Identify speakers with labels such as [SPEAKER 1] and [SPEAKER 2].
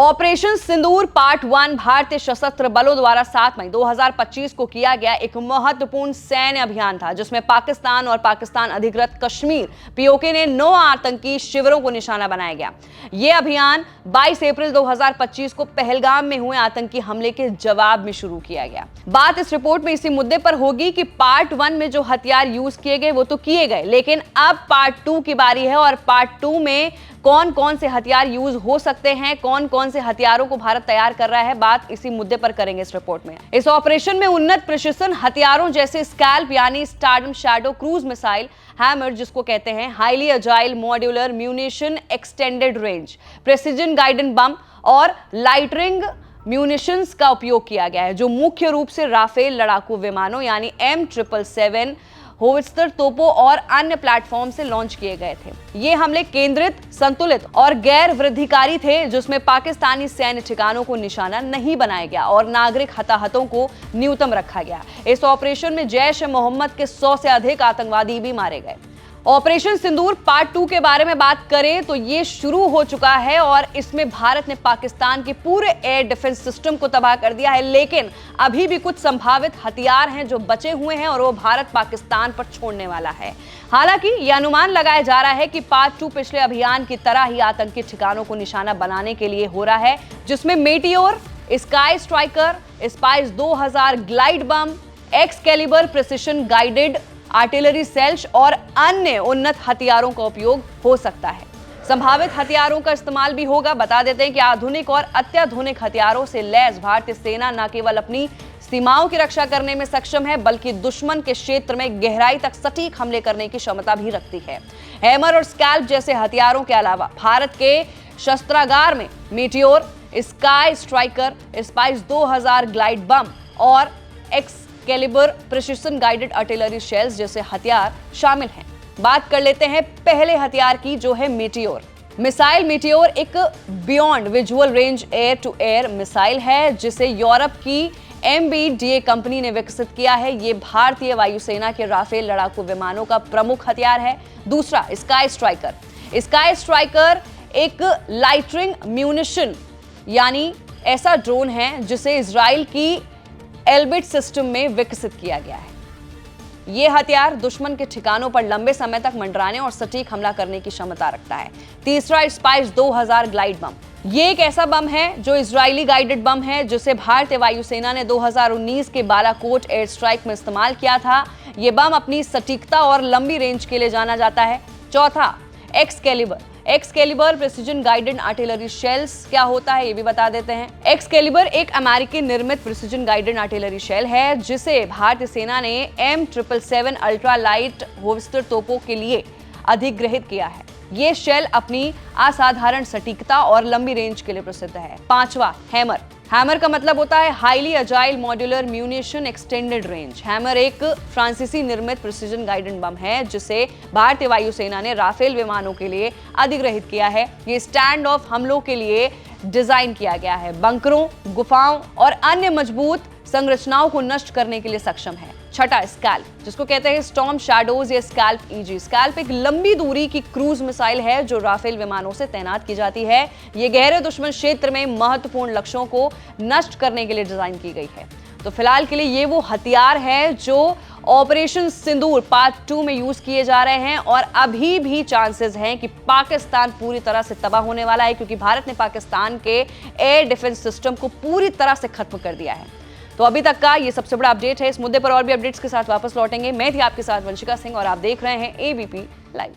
[SPEAKER 1] Operation सिंदूर part 1 भारतीय सशस्त्र बलों द्वारा 7 मई 2025 को किया गया एक महत्वपूर्ण सैन्य अभियान था, जिसमें पाकिस्तान और पाकिस्तान अधिकृत कश्मीर पीओके ने 9 आतंकी शिविरों को निशाना बनाया गया। यह अभियान 22 अप्रैल 2025 को पहलगाम में हुए आतंकी हमले के जवाब में शुरू किया गया। बात इस रिपोर्ट में इसी मुद्दे पर होगी कि पार्ट 1 में जो हथियार यूज किए गए वो तो किए गए, लेकिन अब पार्ट 2 की बारी है और पार्ट 2 में कौन कौन से हथियार यूज हो सकते हैं, कौन कौन से हथियारों को भारत तैयार कर रहा है, बात इसी मुद्दे पर करेंगे इस रिपोर्ट में। इस ऑपरेशन में उन्नत प्रिसिशन हथियारों जैसे स्कैल्प यानी stardom shadow cruise missile, hammer जिसको कहते हैं, highly agile modular munition extended range, precision guided bomb और लाइटरिंग म्यूनिशंस का उपयोग किया गया है, जो मुख्य रूप से राफेल लड़ाकू विमानों यानी M777 होवित्जर तोपों और अन्य प्लेटफॉर्म से लॉन्च किए गए थे। ये हमले केंद्रित, संतुलित और गैर वृद्धिकारी थे, जिसमें पाकिस्तानी सैन्य ठिकानों को निशाना नहीं बनाया गया और नागरिक हताहतों को न्यूनतम रखा गया। इस ऑपरेशन में जैश ए मोहम्मद के 100 से अधिक आतंकवादी भी मारे गए। ऑपरेशन सिंदूर पार्ट 2 के बारे में बात करें तो ये शुरू हो चुका है और इसमें भारत ने पाकिस्तान के पूरे एयर डिफेंस सिस्टम को तबाह कर दिया है, लेकिन अभी भी कुछ संभावित हथियार हैं जो बचे हुए हैं और वो भारत पाकिस्तान पर छोड़ने वाला है। हालांकि यह अनुमान लगाया जा रहा है कि पार्ट 2 पिछले अभियान की तरह ही आतंकी ठिकानों को निशाना बनाने के लिए हो रहा है, जिसमें Meteor, Sky Striker, Spice 2000 glide bomb, Excalibur precision guided artillery shells और अन्य उन्नत हथियारों का उपयोग हो सकता है। संभावित हथियारों का इस्तेमाल भी होगा। बता देते हैं कि आधुनिक और अत्याधुनिक हथियारों से लैस भारतीय सेना न केवल अपनी सीमाओं की रक्षा करने में सक्षम है, बल्कि दुश्मन के क्षेत्र में गहराई तक सटीक हमले करने की क्षमता भी रखती है। हैमर और स्कैल्प जैसे हथियारों के अलावा भारत के शस्त्रागार में Meteor, Sky Striker, Spice 2000 glide bomb और Excalibur precision guided artillery shells जैसे हथियार शामिल हैं। बात कर लेते हैं पहले हथियार की, जो है मेटियोर मिसाइल। मेटियोर एक beyond visual range air to air missile है, जिसे यूरोप की MBDA कंपनी ने विकसित किया है। ये भारतीय वायुसेना के राफेल लड़ाकू विमानों का प्रमुख हथियार है। दूसरा स्काई स्ट्राइकर। स्काई स्ट्राइकर एक लाइटरिंग म्यूनिशन यानी ऐसा ड्रोन है जिसे इजराइल की एल्बिट सिस्टम में विकसित किया गया है। यह हथियार दुश्मन के ठिकानों पर लंबे समय तक मंडराने और सटीक हमला करने की क्षमता रखता है। तीसरा स्पाइस 2000 ग्लाइड बम। यह एक ऐसा बम है जो इजरायली गाइडेड बम है, जिसे भारतीय वायुसेना ने 2019 के बालाकोट एयर स्ट्राइक में इस्तेमाल किया था। यह बम अपनी सटीकता और लंबी रेंज के लिए जाना जाता है। चौथा Excalibur. Excalibur precision guided artillery shells क्या होता है ये भी बता देते हैं। एक्सकैलिबर एक अमेरिकी निर्मित प्रिसिजन गाइडेड आर्टिलरी शेल है, जिसे भारतीय सेना ने M777 अल्ट्रा लाइट होवित्जर तोपों के लिए अधिग्रहित किया है। ये शेल अपनी असाधारण सटीकता और लंबी रेंज के लिए प्रसिद्ध है। पांचवा हैमर। हैमर का मतलब होता है highly agile modular munition extended range. Hammer एक फ्रांसीसी निर्मित प्रिसिजन गाइडेड बम है, जिसे भारतीय वायुसेना ने राफेल विमानों के लिए अधिग्रहित किया है। ये स्टैंड ऑफ हमलों के लिए डिजाइन किया गया है। बंकरों, गुफाओं और अन्य मजबूत संरचनाओं को नष्ट करने के लिए सक्षम है। छठा स्कैल्प, जिसको कहते हैं स्टॉर्म शैडोज या स्कैल्प EG। स्कैल्प एक लंबी दूरी की क्रूज मिसाइल है जो राफेल विमानों से तैनात की जाती है। ये गहरे दुश्मन क्षेत्र में महत्वपूर्ण लक्ष्यों को नष्ट करने के लिए डिजाइन की गई है। तो फिलहाल के लिए ये वो हथियार है जो ऑपरेशन सिंदूर पार्ट 2 में यूज किए जा रहे हैं और अभी भी चांसेस हैं कि पाकिस्तान पूरी तरह से तबाह होने वाला है, क्योंकि भारत ने पाकिस्तान के एयर डिफेंस सिस्टम को पूरी तरह से खत्म कर दिया है। तो अभी तक का ये सबसे बड़ा अपडेट है। इस मुद्दे पर और भी अपडेट्स के साथ वापस लौटेंगे। मैं थी आपके साथ वंशिका सिंह और आप देख रहे हैं ABP लाइव।